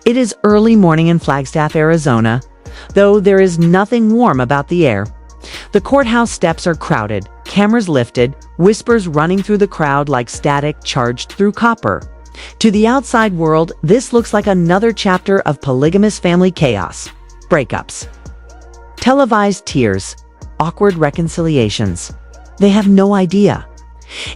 It is early morning in Flagstaff, Arizona, though there is nothing warm about the air. The courthouse steps are crowded, cameras lifted, whispers running through the crowd like static charged through copper. To the outside world, this looks like another chapter of polygamous family chaos. Breakups. Televised tears. Awkward reconciliations. They have no idea.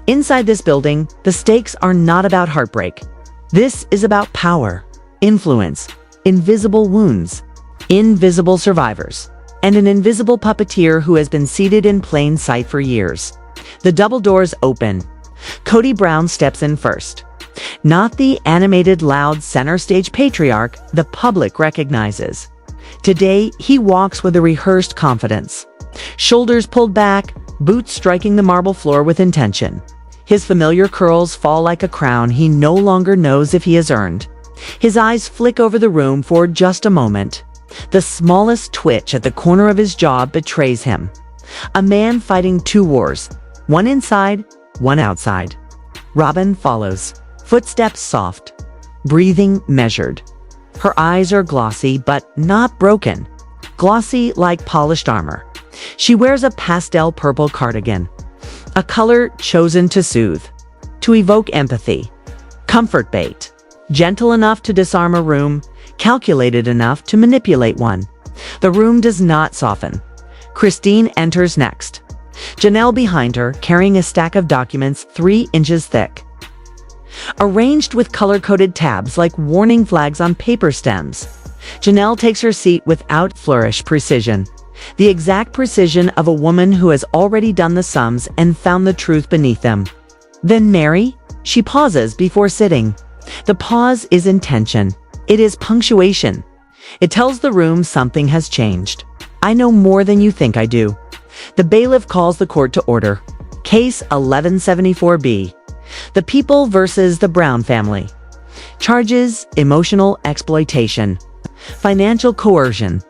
Inside this building, the stakes are not about heartbreak. This is about power, influence, invisible wounds, invisible survivors, and an invisible puppeteer who has been seated in plain sight for years. The double doors open. Kody Brown steps in first. Not the animated, loud center stage patriarch the public recognizes. Today, he walks with a rehearsed confidence. Shoulders pulled back, boots striking the marble floor with intention. His familiar curls fall like a crown he no longer knows if he has earned. His eyes flick over the room for just a moment. The smallest twitch at the corner of his jaw betrays him. A man fighting two wars, one inside, one outside. Robyn follows, footsteps soft, breathing measured. Her eyes are glossy but not broken, glossy like polished armor. She wears a pastel purple cardigan, a color chosen to soothe, to evoke empathy. Comfort bait, gentle enough to disarm a room, calculated enough to manipulate one. The room does not soften. Christine enters next. Janelle behind her, carrying a stack of documents 3 inches thick, arranged with color-coded tabs like warning flags on paper stems. Janelle takes her seat without flourish precision, the exact precision of a woman who has already done the sums and found the truth beneath them. Then Mary? She pauses before sitting. The pause is intention. It is punctuation. It tells the room something has changed. I know more than you think I do. The bailiff calls the court to order. Case 1174B. The People versus the Brown family. Charges: emotional exploitation, financial coercion,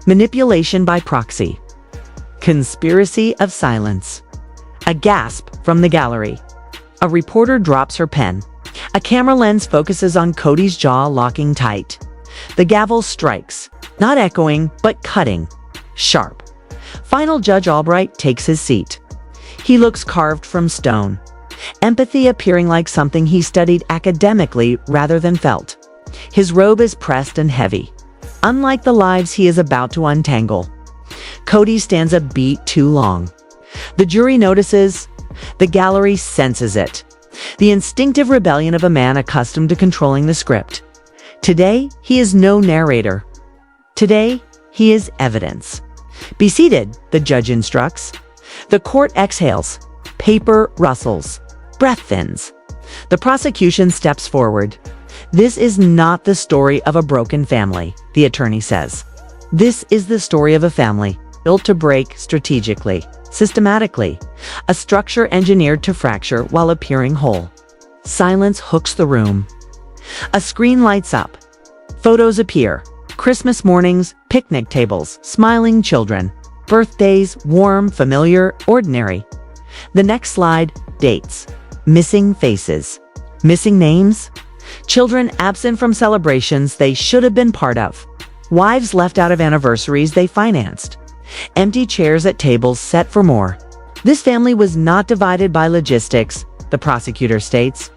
manipulation by proxy, conspiracy of silence. A gasp from the gallery. A reporter drops her pen. A camera lens focuses on Kody's jaw locking tight. The gavel strikes, not echoing, but cutting. Sharp. Final Judge Albright takes his seat. He looks carved from stone. Empathy appearing like something he studied academically rather than felt. His robe is pressed and heavy, unlike the lives he is about to untangle. Kody stands a beat too long. The jury notices. The gallery senses it. The instinctive rebellion of a man accustomed to controlling the script. Today, he is no narrator. Today, he is evidence. Be seated, the judge instructs. The court exhales. Paper rustles. Breath thins. The prosecution steps forward. This is not the story of a broken family, the attorney says. This is the story of a family built to break strategically, systematically, a structure engineered to fracture while appearing whole. Silence hooks the room. A screen lights up. Photos appear. Christmas mornings, picnic tables, smiling children. Birthdays, warm, familiar, ordinary. The next slide, dates. Missing faces. Missing names. Children absent from celebrations they should have been part of. Wives left out of anniversaries they financed. Empty chairs at tables set for more. This family was not divided by logistics, the prosecutor states.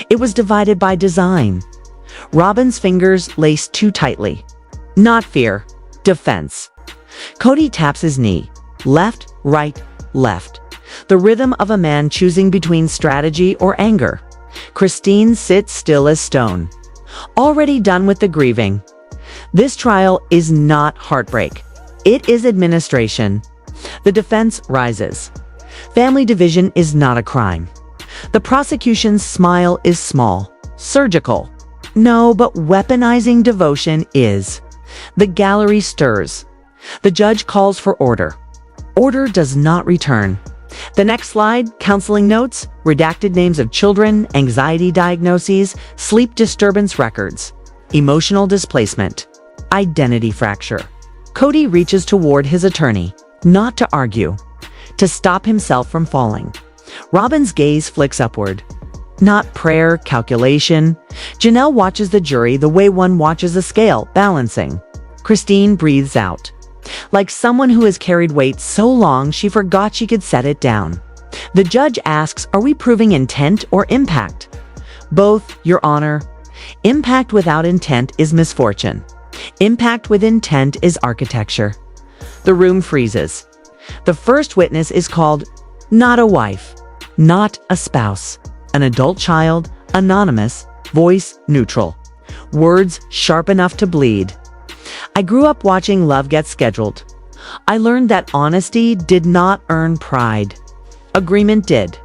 It was divided by design. Robyn's fingers laced too tightly. Not fear, defense. Kody taps his knee. Left, right, left. The rhythm of a man choosing between strategy or anger. Christine sits still as stone. Already done with the grieving. This trial is not heartbreak. It is administration. The defense rises. Family division is not a crime. The prosecution's smile is small, surgical. No, but weaponizing devotion is. The gallery stirs. The judge calls for order. Order does not return. The next slide, counseling notes, redacted names of children, anxiety diagnoses, sleep disturbance records, emotional displacement, identity fracture. Kody reaches toward his attorney, not to argue, to stop himself from falling. Robyn's gaze flicks upward. Not prayer, calculation. Janelle watches the jury the way one watches a scale, balancing. Christine breathes out. Like someone who has carried weight so long she forgot she could set it down. The judge asks, are we proving intent or impact? Both, Your Honor. Impact without intent is misfortune. Impact with intent is architecture. The room freezes. The first witness is called not a wife, not a spouse, an adult child, anonymous, voice neutral, words sharp enough to bleed. I grew up watching Love Get Scheduled. I learned that honesty did not earn pride. Agreement did.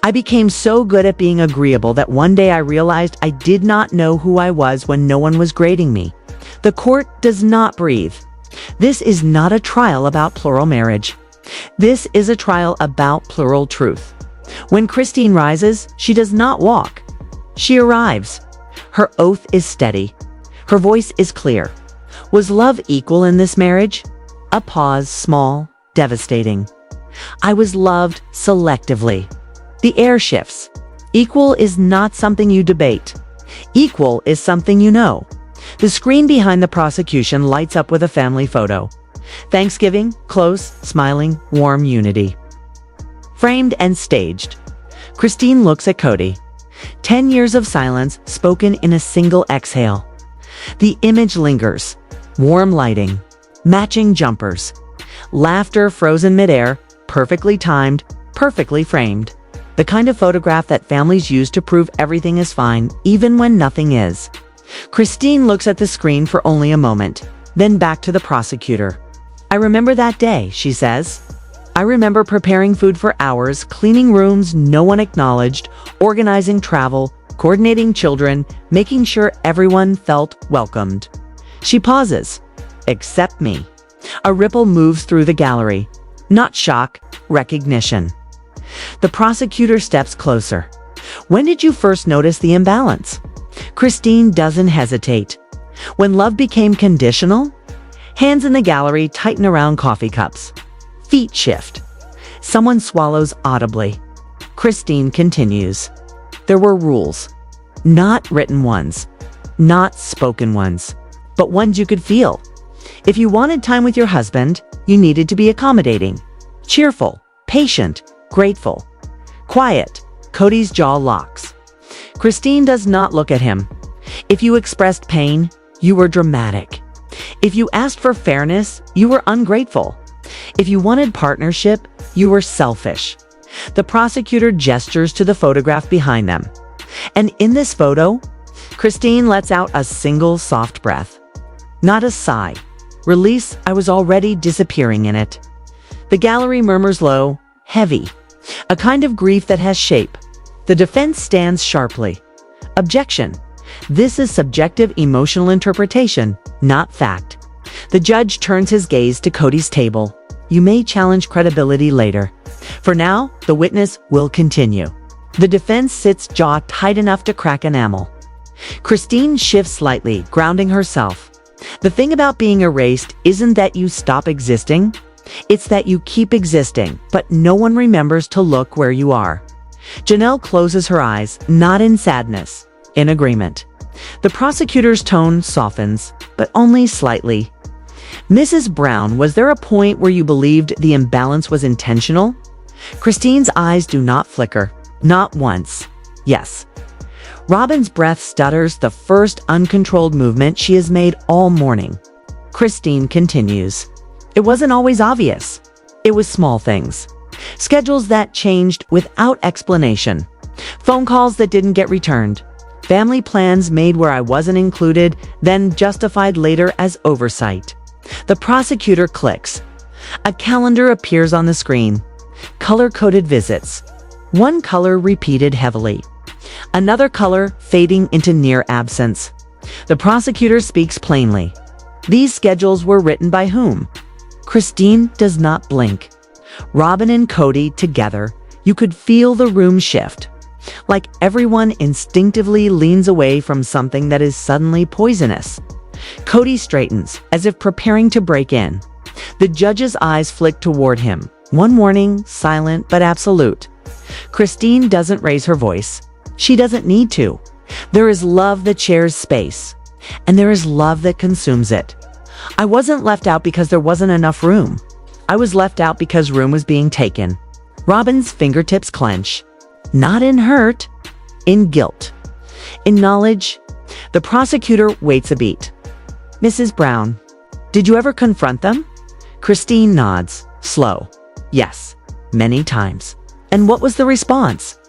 I became so good at being agreeable that one day I realized I did not know who I was when no one was grading me. The court does not breathe. This is not a trial about plural marriage. This is a trial about plural truth. When Christine rises, she does not walk. She arrives. Her oath is steady. Her voice is clear. Was love equal in this marriage? A pause, small, devastating. I was loved selectively. The air shifts. Equal is not something you debate. Equal is something you know. The screen behind the prosecution lights up with a family photo. Thanksgiving, close, smiling, warm unity. Framed and staged. Christine looks at Kody. 10 years of silence spoken in a single exhale. The image lingers. Warm lighting. Matching jumpers. Laughter frozen midair, perfectly timed, perfectly framed. The kind of photograph that families use to prove everything is fine, even when nothing is. Christine looks at the screen for only a moment, then back to the prosecutor. I remember that day, she says. I remember preparing food for hours, cleaning rooms no one acknowledged, organizing travel, coordinating children, making sure everyone felt welcomed. She pauses. Except me. A ripple moves through the gallery. Not shock, recognition. The prosecutor steps closer. When did you first notice the imbalance? Christine doesn't hesitate. When love became conditional? Hands in the gallery tighten around coffee cups. Feet shift. Someone swallows audibly. Christine continues. There were rules. Not written ones. Not spoken ones. But ones you could feel. If you wanted time with your husband, you needed to be accommodating. Cheerful. Patient. Grateful. Quiet. Kody's jaw locks. Christine does not look at him. If you expressed pain, you were dramatic. If you asked for fairness, you were ungrateful. If you wanted partnership, you were selfish. The prosecutor gestures to the photograph behind them. And in this photo, Christine lets out a single soft breath. Not a sigh. Release, I was already disappearing in it. The gallery murmurs low, heavy. A kind of grief that has shape. The defense stands sharply. Objection. This is subjective emotional interpretation, not fact. The judge turns his gaze to Kody's table. You may challenge credibility later. For now, the witness will continue. The defense sits jaw tight enough to crack enamel. Christine shifts slightly, grounding herself. The thing about being erased isn't that you stop existing. It's that you keep existing, but no one remembers to look where you are. Janelle closes her eyes, not in sadness, in agreement. The prosecutor's tone softens, but only slightly. Mrs. Brown, was there a point where you believed the imbalance was intentional? Christine's eyes do not flicker, not once. Yes. Robyn's breath stutters, the first uncontrolled movement she has made all morning. Christine continues. It wasn't always obvious. It was small things. Schedules that changed without explanation. Phone calls that didn't get returned. Family plans made where I wasn't included, then justified later as oversight. The prosecutor clicks. A calendar appears on the screen. Color-coded visits. One color repeated heavily. Another color fading into near absence. The prosecutor speaks plainly. These schedules were written by whom? Christine does not blink. Robyn and Kody together, you could feel the room shift. Like everyone instinctively leans away from something that is suddenly poisonous. Kody straightens, as if preparing to break in. The judge's eyes flick toward him. One warning, silent but absolute. Christine doesn't raise her voice. She doesn't need to. There is love that shares space, and there is love that consumes it. I wasn't left out because there wasn't enough room. I was left out because room was being taken. Robyn's fingertips clench. Not in hurt, in guilt. In knowledge, the prosecutor waits a beat. Mrs. Brown, did you ever confront them? Christine nods, slow. Yes, many times. And what was the response?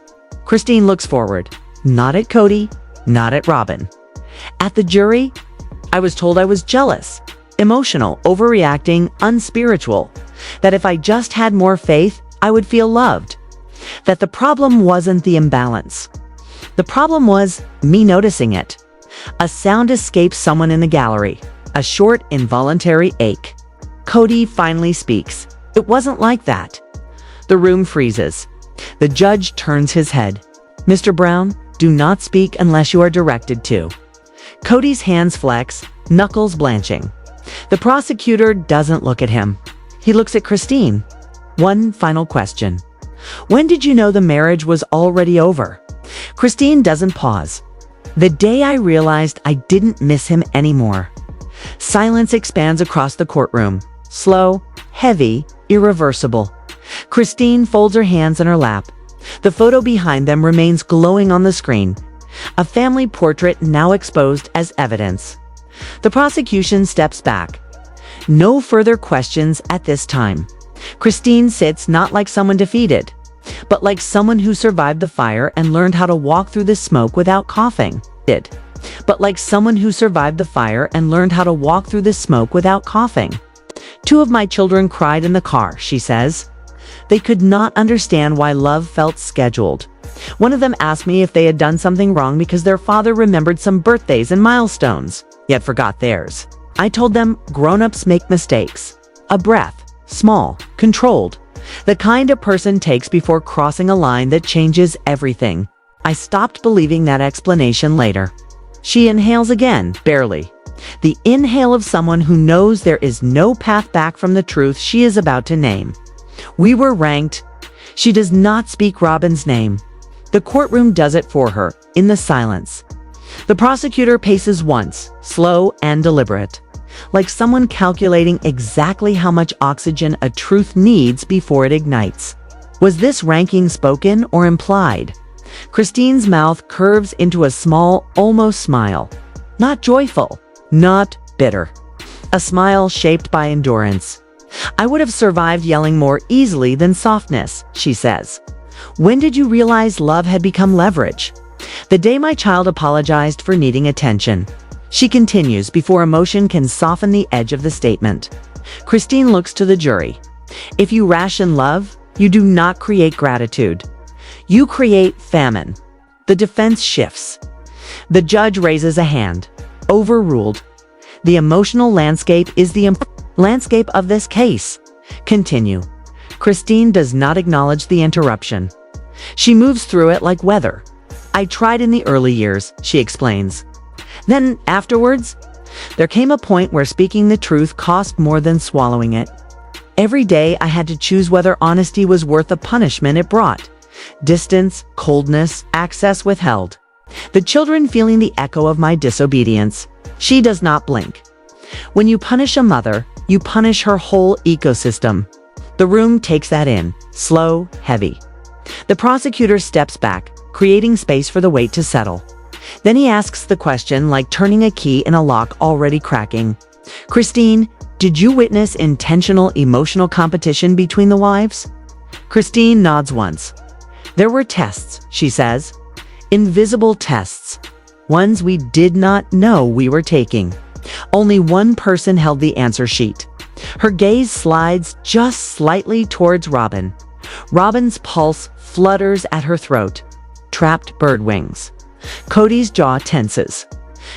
Christine looks forward. Not at Kody, not at Robyn. At the jury, I was told I was jealous, emotional, overreacting, unspiritual. That if I just had more faith, I would feel loved. That the problem wasn't the imbalance. The problem was me noticing it. A sound escapes someone in the gallery. A short, involuntary ache. Kody finally speaks. It wasn't like that. The room freezes. The judge turns his head. Mr. Brown, do not speak unless you are directed to. Kody's hands flex, knuckles blanching. The prosecutor doesn't look at him. He looks at Christine. One final question. When did you know the marriage was already over? Christine doesn't pause. The day I realized I didn't miss him anymore. Silence expands across the courtroom. Slow, heavy, irreversible. Christine folds her hands in her lap. The photo behind them remains glowing on the screen. A family portrait now exposed as evidence. The prosecution steps back. No further questions at this time. Christine sits not like someone defeated, but like someone who survived the fire and learned how to walk through the smoke without coughing. But like someone who survived the fire and learned how to walk through the smoke without coughing. 2 of my children cried in the car, she says. They could not understand why love felt scheduled. One of them asked me if they had done something wrong because their father remembered some birthdays and milestones, yet forgot theirs. I told them grown-ups make mistakes. A breath, small, controlled. The kind a person takes before crossing a line that changes everything. I stopped believing that explanation later. She inhales again, barely. The inhale of someone who knows there is no path back from the truth she is about to name. We were ranked. She does not speak Robyn's name. The courtroom does it for her, in the silence. The prosecutor paces once, slow and deliberate, like someone calculating exactly how much oxygen a truth needs before it ignites. Was this ranking spoken or implied? Christine's mouth curves into a small, almost smile. Not joyful, not bitter. A smile shaped by endurance. I would have survived yelling more easily than softness, she says. When did you realize love had become leverage? The day my child apologized for needing attention. She continues before emotion can soften the edge of the statement. Christine looks to the jury. If you ration love, you do not create gratitude. You create famine. The defense shifts. The judge raises a hand. Overruled. The emotional landscape is the landscape of this case. Continue. Christine does not acknowledge the interruption. She moves through it like weather. I tried in the early years, she explains. Then, afterwards, there came a point where speaking the truth cost more than swallowing it. Every day I had to choose whether honesty was worth the punishment it brought. Distance, coldness, access withheld. The children feeling the echo of my disobedience. She does not blink. When you punish a mother, you punish her whole ecosystem. The room takes that in, slow, heavy. The prosecutor steps back, creating space for the weight to settle. Then he asks the question like turning a key in a lock already cracking. Christine, did you witness intentional emotional competition between the wives? Christine nods once. There were tests, she says. Invisible tests. Ones we did not know we were taking. Only one person held the answer sheet. Her gaze slides just slightly towards Robyn. Robyn's pulse flutters at her throat. Trapped bird wings. Kody's jaw tenses.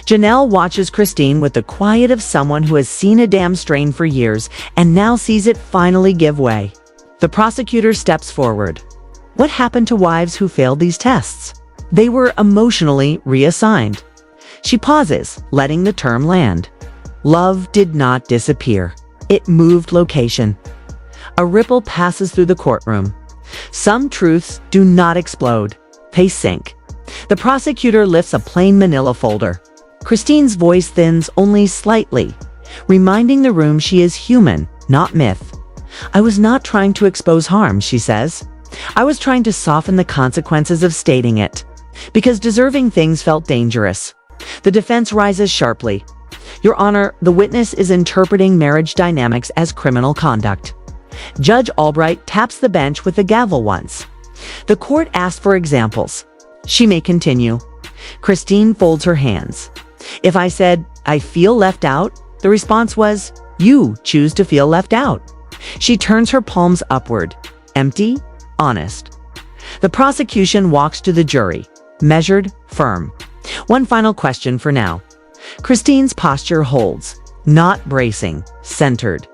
Janelle watches Christine with the quiet of someone who has seen a dam strain for years and now sees it finally give way. The prosecutor steps forward. What happened to wives who failed these tests? They were emotionally reassigned. She pauses, letting the term land. Love did not disappear. It moved location. A ripple passes through the courtroom. Some truths do not explode. They sink. The prosecutor lifts a plain manila folder. Christine's voice thins only slightly, reminding the room she is human, not myth. "I was not trying to expose harm," she says. "I was trying to soften the consequences of stating it, because deserving things felt dangerous." The defense rises sharply. "Your Honor, the witness is interpreting marriage dynamics as criminal conduct." Judge Albright taps the bench with the gavel once. The court asks for examples. She may continue. Christine folds her hands. "If I said, 'I feel left out,' the response was, 'You choose to feel left out.'" She turns her palms upward. Empty, honest. The prosecution walks to the jury, measured, firm. One final question for now. Christine's posture holds, not bracing, centered.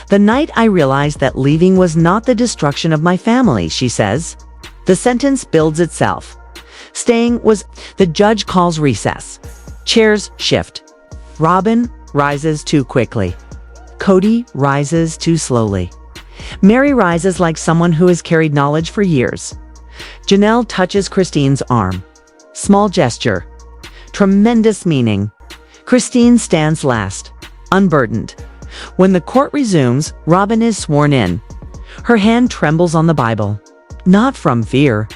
"The night I realized that leaving was not the destruction of my family," she says. The sentence builds itself. Staying was. The judge calls recess. Chairs shift. Robyn rises too quickly. Kody rises too slowly. Mary rises like someone who has carried knowledge for years. Janelle touches Christine's arm. Small gesture. Tremendous meaning. Christine stands last, unburdened. When the court resumes, Robyn is sworn in. Her hand trembles on the Bible. Not from fear.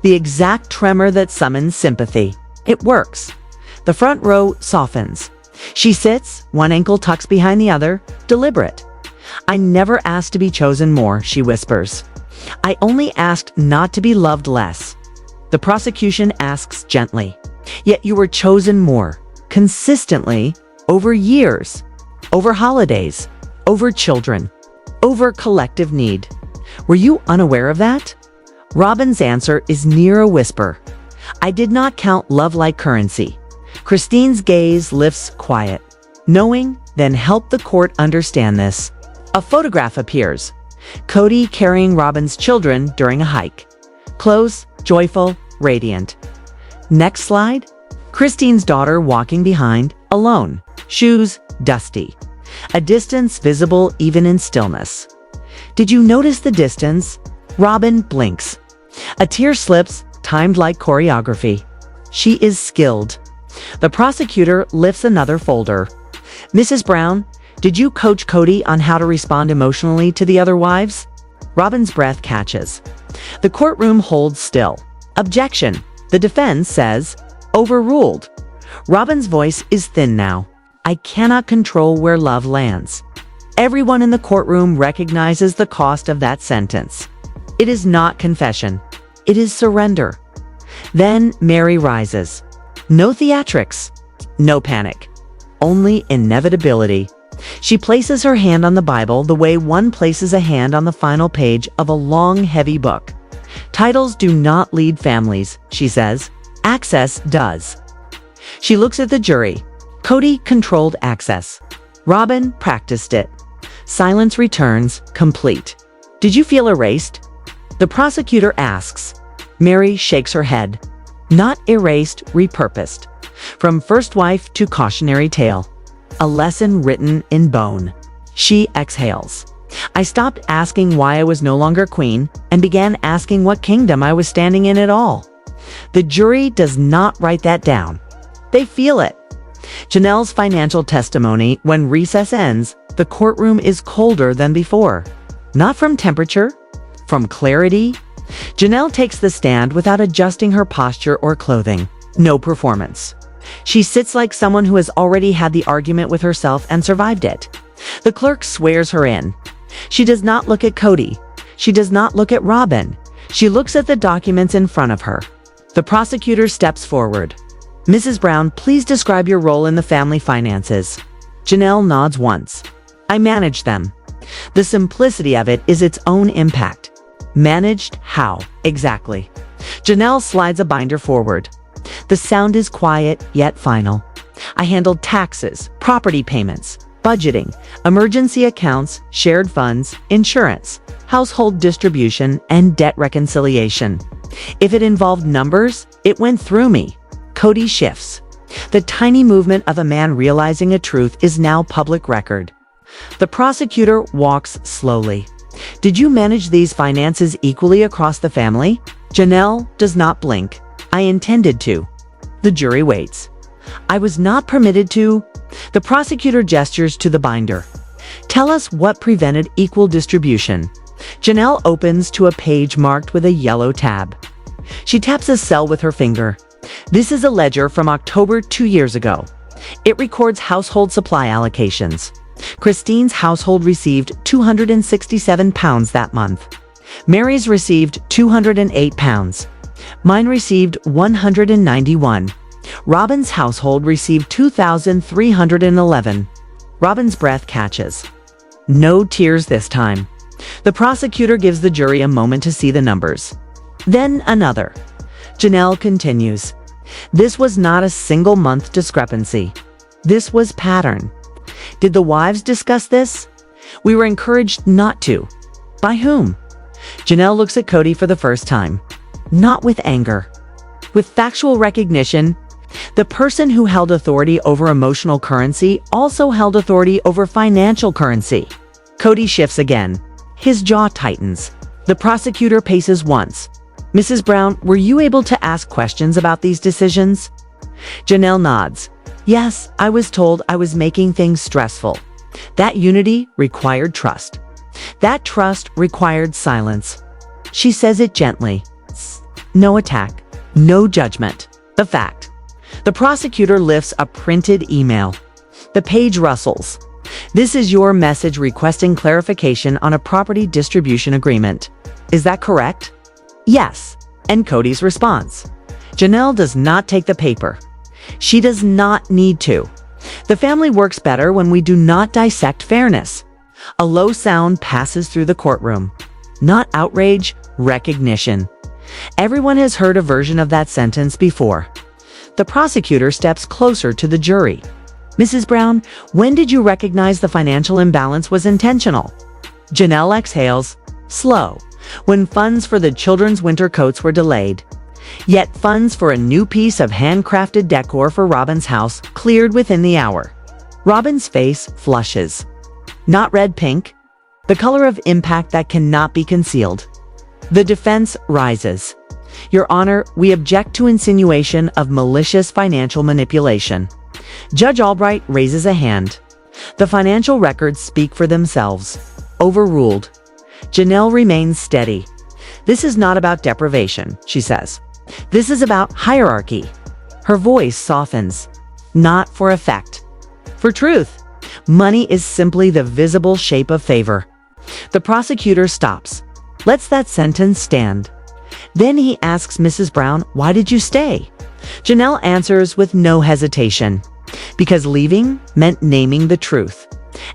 The exact tremor that summons sympathy. It works. The front row softens. She sits, one ankle tucks behind the other, deliberate. "I never asked to be chosen more," she whispers. "I only asked not to be loved less." The prosecution asks gently. "Yet you were chosen more, consistently, over years, over holidays, over children, over collective need. Were you unaware of that?" Robyn's answer is near a whisper. "I did not count love like currency." Christine's gaze lifts quiet. Knowing, then help the court understand this. A photograph appears. Kody carrying Robyn's children during a hike. Close, joyful, radiant. Next slide. Christine's daughter walking behind, alone. Shoes dusty. A distance visible even in stillness. "Did you notice the distance?" Robyn blinks. A tear slips, timed like choreography. She is skilled. The prosecutor lifts another folder. "Mrs. Brown, did you coach Kody on how to respond emotionally to the other wives?" Robyn's breath catches. The courtroom holds still. Objection. The defense says, overruled. Robyn's voice is thin now. "I cannot control where love lands." Everyone in the courtroom recognizes the cost of that sentence. It is not confession. It is surrender. Then Mary rises. No theatrics. No panic. Only inevitability. She places her hand on the Bible the way one places a hand on the final page of a long, heavy book. "Titles do not lead families," she says. "Access does." She looks at the jury. Kody controlled access. Robyn practiced it. Silence returns, complete. "Did you feel erased?" The prosecutor asks. Mary shakes her head. Not erased, repurposed. From first wife to cautionary tale. A lesson written in bone. She exhales. "I stopped asking why I was no longer queen and began asking what kingdom I was standing in at all." The jury does not write that down. They feel it. Janelle's financial testimony. When recess ends, the courtroom is colder than before. Not from temperature, from clarity. Janelle takes the stand without adjusting her posture or clothing. No performance. She sits like someone who has already had the argument with herself and survived it. The clerk swears her in. She does not look at Kody. She does not look at Robyn. She looks at the documents in front of her. The prosecutor steps forward. "Mrs. Brown, please describe your role in the family finances." Janelle nods once. "I manage them." The simplicity of it is its own impact. Managed how, exactly? Janelle slides a binder forward. The sound is quiet, yet final. "I handled taxes, property payments, budgeting, emergency accounts, shared funds, insurance, household distribution, and debt reconciliation. If it involved numbers, it went through me." Kody shifts. The tiny movement of a man realizing a truth is now public record. The prosecutor walks slowly. "Did you manage these finances equally across the family?" Janelle does not blink. I intended to. The jury waits. I was not permitted to. The prosecutor gestures to the binder. Tell us what prevented equal distribution. Janelle opens to a page marked with a yellow tab. She taps a cell with her finger. This is a ledger from October 2 years ago. It records household supply allocations. Christine's household received £267 that month. Mary's received £208. Mine received £191. Robyn's household received $2,311. Robyn's breath catches. No tears this time. The prosecutor gives the jury a moment to see the numbers. Then another. Janelle continues. This was not a single-month discrepancy. This was pattern. Did the wives discuss this? We were encouraged not to. By whom? Janelle looks at Kody for the first time. Not with anger. With factual recognition. The person who held authority over emotional currency also held authority over financial currency. Kody shifts again. His jaw tightens. The prosecutor paces once. Mrs. Brown, were you able to ask questions about these decisions? Janelle nods. Yes, I was told I was making things stressful. That unity required trust. That trust required silence. She says it gently. No attack, no judgment. The fact. The prosecutor lifts a printed email. The page rustles. This is your message requesting clarification on a property distribution agreement. Is that correct? Yes. And Kody's response. Janelle does not take the paper. She does not need to. The family works better when we do not dissect fairness. A low sound passes through the courtroom. Not outrage, recognition. Everyone has heard a version of that sentence before. The prosecutor steps closer to the jury. Mrs. Brown, when did you recognize the financial imbalance was intentional? Janelle exhales, slow, when funds for the children's winter coats were delayed. Yet funds for a new piece of handcrafted decor for Robyn's house cleared within the hour. Robyn's face flushes. Not red-pink, the color of impact that cannot be concealed. The defense rises. Your Honor, we object to insinuation of malicious financial manipulation. Judge Albright raises a hand. The financial records speak for themselves. Overruled. Janelle remains steady. This is not about deprivation, she says. This is about hierarchy. Her voice softens. Not for effect. For truth. Money is simply the visible shape of favor. The prosecutor stops. Lets that sentence stand. Then he asks Mrs. Brown, why did you stay? Janelle answers with no hesitation. Because leaving meant naming the truth.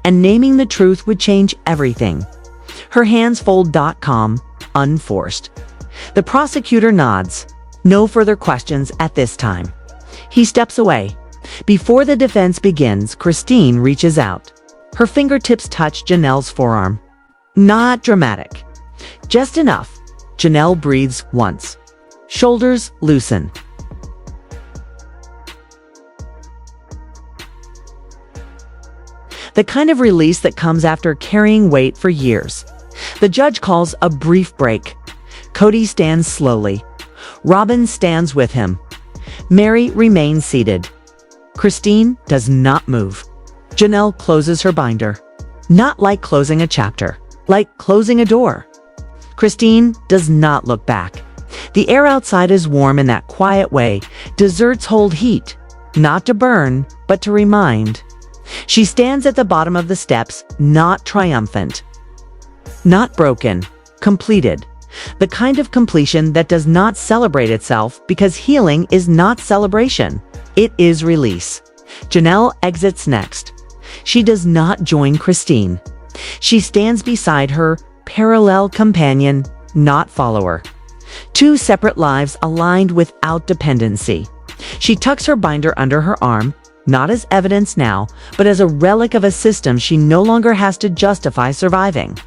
And naming the truth would change everything. Her hands fold. Calm, unforced. The prosecutor nods. No further questions at this time. He steps away. Before the defense begins, Christine reaches out. Her fingertips touch Janelle's forearm. Not dramatic. Just enough. Janelle breathes once. Shoulders loosen. The kind of release that comes after carrying weight for years. The judge calls a brief break. Kody stands slowly. Robyn stands with him. Mary remains seated. Christine does not move. Janelle closes her binder. Not like closing a chapter, like closing a door. Christine does not look back. The air outside is warm in that quiet way. Desserts hold heat, not to burn, but to remind. She stands at the bottom of the steps, not triumphant. Not broken, completed. The kind of completion that does not celebrate itself because healing is not celebration. It is release. Janelle exits next. She does not join Christine. She stands beside her, parallel companion, not follower. Two separate lives aligned without dependency. She tucks her binder under her arm, not as evidence now, but as a relic of a system she no longer has to justify surviving.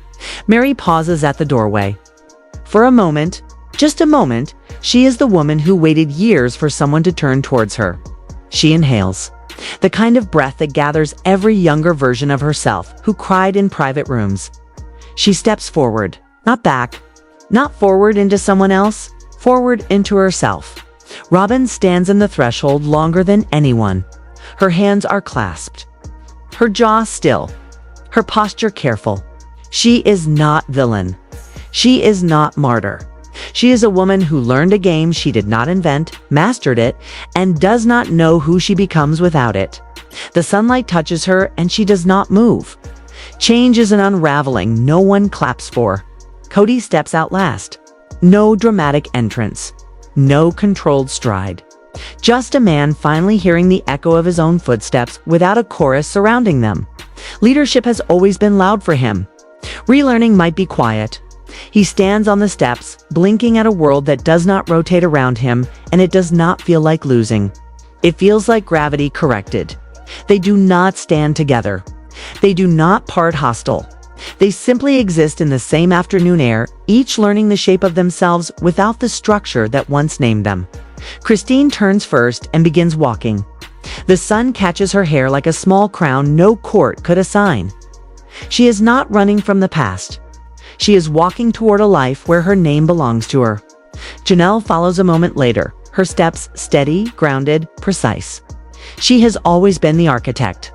Mary pauses at the doorway. For a moment, just a moment, she is the woman who waited years for someone to turn towards her. She inhales. The kind of breath that gathers every younger version of herself who cried in private rooms. She steps forward, not back, not forward into someone else, forward into herself. Robyn stands in the threshold longer than anyone. Her hands are clasped, her jaw still, her posture careful. She is not villain. She is not martyr. She is a woman who learned a game she did not invent, mastered it, and does not know who she becomes without it. The sunlight touches her and she does not move. Change is an unraveling no one claps for. Kody steps out last. No dramatic entrance. No controlled stride. Just a man finally hearing the echo of his own footsteps without a chorus surrounding them. Leadership has always been loud for him. Relearning might be quiet. He stands on the steps, blinking at a world that does not rotate around him, and it does not feel like losing. It feels like gravity corrected. They do not stand together. They do not part hostile. They simply exist in the same afternoon air, each learning the shape of themselves without the structure that once named them. Christine turns first and begins walking. The sun catches her hair like a small crown no court could assign. She is not running from the past. She is walking toward a life where her name belongs to her. Janelle follows a moment later, her steps steady, grounded, precise. She has always been the architect.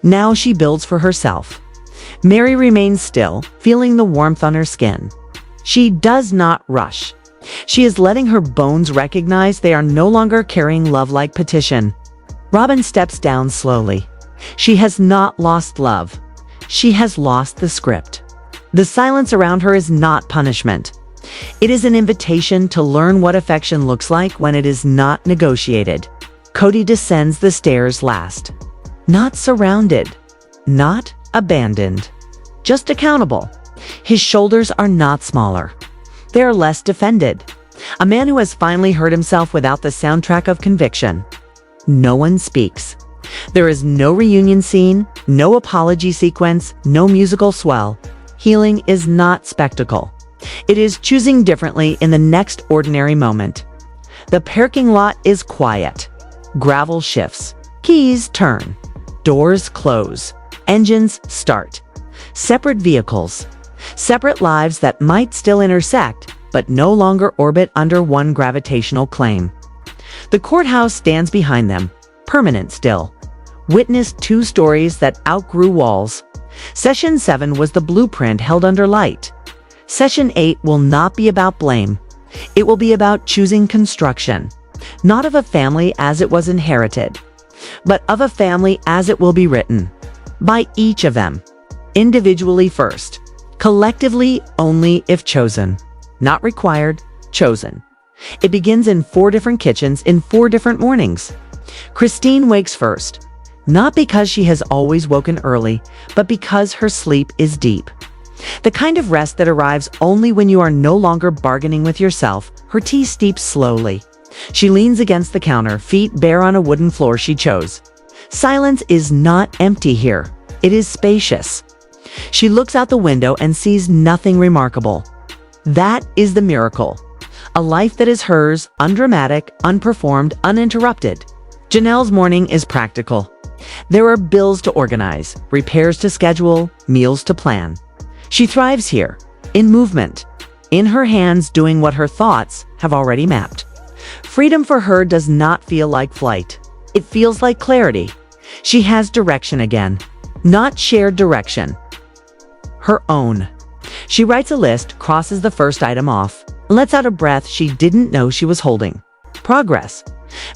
Now she builds for herself. Mary remains still, feeling the warmth on her skin. She does not rush. She is letting her bones recognize they are no longer carrying love like petition. Robyn steps down slowly. She has not lost love. She has lost the script. The silence around her is not punishment. It is an invitation to learn what affection looks like when it is not negotiated. Kody descends the stairs last. Not surrounded. Not abandoned. Just accountable. His shoulders are not smaller. They are less defended. A man who has finally heard himself without the soundtrack of conviction. No one speaks. There is no reunion scene, no apology sequence, no musical swell. Healing is not spectacle. It is choosing differently in the next ordinary moment. The parking lot is quiet. Gravel shifts. Keys turn. Doors close. Engines start. Separate vehicles. Separate lives that might still intersect, but no longer orbit under one gravitational claim. The courthouse stands behind them, permanent still. Witnessed 2 stories that outgrew walls. Session 7 was the blueprint held under light. Session 8 will not be about blame. It will be about choosing construction, not of a family as it was inherited, but of a family as it will be written. By each of them. Individually first. Collectively only if chosen. Not required, chosen. It begins in 4 different kitchens in 4 different mornings. Christine wakes first. Not because she has always woken early, but because her sleep is deep. The kind of rest that arrives only when you are no longer bargaining with yourself. Her tea steeps slowly. She leans against the counter, feet bare on a wooden floor she chose. Silence is not empty here. It is spacious. She looks out the window and sees nothing remarkable. That is the miracle. A life that is hers, undramatic, unperformed, uninterrupted. Janelle's morning is practical. There are bills to organize, repairs to schedule, meals to plan. She thrives here, in movement, in her hands doing what her thoughts have already mapped. Freedom for her does not feel like flight. It feels like clarity. She has direction again, not shared direction. Her own. She writes a list, crosses the first item off, lets out a breath she didn't know she was holding. Progress.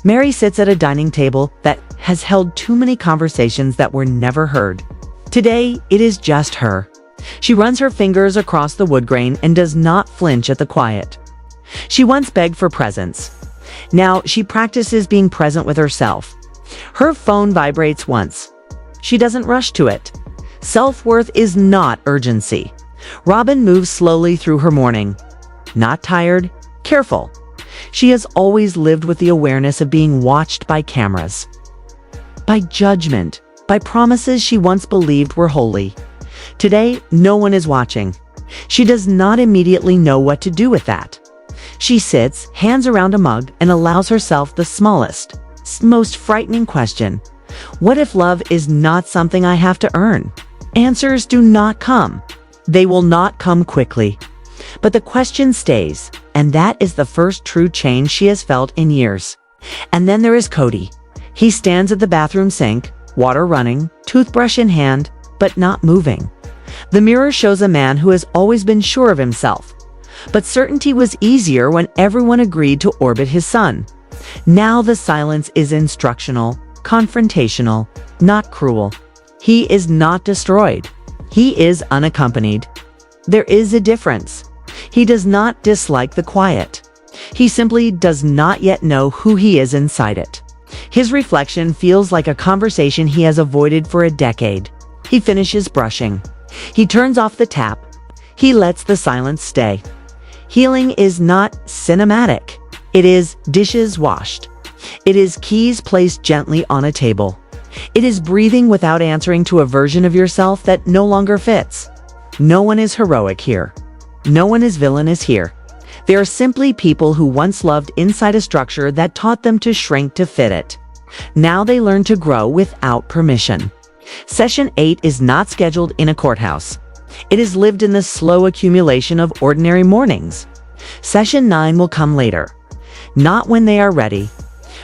Mary sits at a dining table that has held too many conversations that were never heard. Today, it is just her. She runs her fingers across the wood grain and does not flinch at the quiet. She once begged for presence. Now she practices being present with herself. Her phone vibrates once. She doesn't rush to it. Self-worth is not urgency. Robyn moves slowly through her morning. Not tired, careful. She has always lived with the awareness of being watched by cameras, by judgment, by promises she once believed were holy. Today, no one is watching. She does not immediately know what to do with that. She sits, hands around a mug, and allows herself the smallest, most frightening question. What if love is not something I have to earn? Answers do not come. They will not come quickly. But the question stays, and that is the first true change she has felt in years. And then there is Kody. He stands at the bathroom sink, water running, toothbrush in hand, but not moving. The mirror shows a man who has always been sure of himself. But certainty was easier when everyone agreed to orbit his son. Now the silence is instructional, confrontational, not cruel. He is not destroyed. He is unaccompanied. There is a difference. He does not dislike the quiet. He simply does not yet know who he is inside it. His reflection feels like a conversation he has avoided for a decade. He finishes brushing. He turns off the tap. He lets the silence stay. Healing is not cinematic. It is dishes washed. It is keys placed gently on a table. It is breathing without answering to a version of yourself that no longer fits. No one is heroic here. No one is villainous here. They are simply people who once loved inside a structure that taught them to shrink to fit it. Now they learn to grow without permission. Session 8 is not scheduled in a courthouse. It is lived in the slow accumulation of ordinary mornings. Session 9 will come later. Not when they are ready.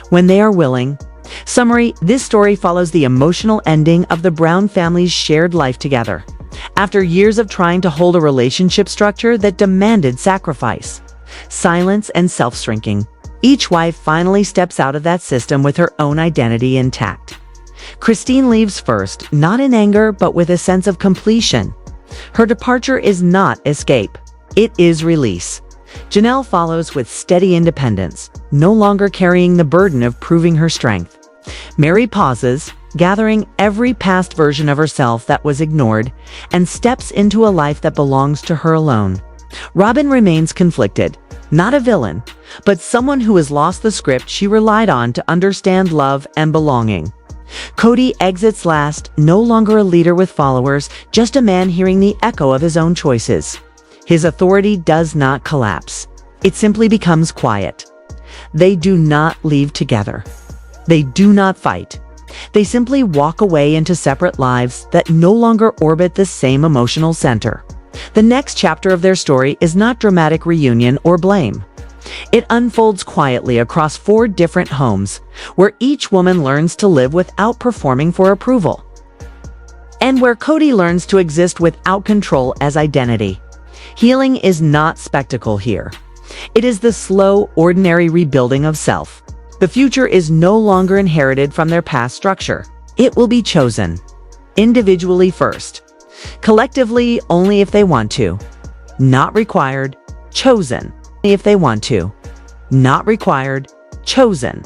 When they are willing. Summary: this story follows the emotional ending of the Brown family's shared life together. After years of trying to hold a relationship structure that demanded sacrifice, silence, and self-shrinking, each wife finally steps out of that system with her own identity intact. Christine leaves first, not in anger, but with a sense of completion. Her departure is not escape. It is release. Janelle follows with steady independence, no longer carrying the burden of proving her strength. Mary pauses, gathering every past version of herself that was ignored, and steps into a life that belongs to her alone. Robyn remains conflicted, not a villain, but someone who has lost the script she relied on to understand love and belonging. Kody exits last, no longer a leader with followers, just a man hearing the echo of his own choices. His authority does not collapse. It simply becomes quiet. They do not leave together. They do not fight. They simply walk away into separate lives that no longer orbit the same emotional center. The next chapter of their story is not dramatic reunion or blame. It unfolds quietly across 4 different homes, where each woman learns to live without performing for approval. And where Kody learns to exist without control as identity. Healing is not spectacle here. It is the slow, ordinary rebuilding of self. The future is no longer inherited from their past structure. It will be chosen. Individually first. Collectively only if they want to. Not required. Chosen if they want to. Not required. Chosen.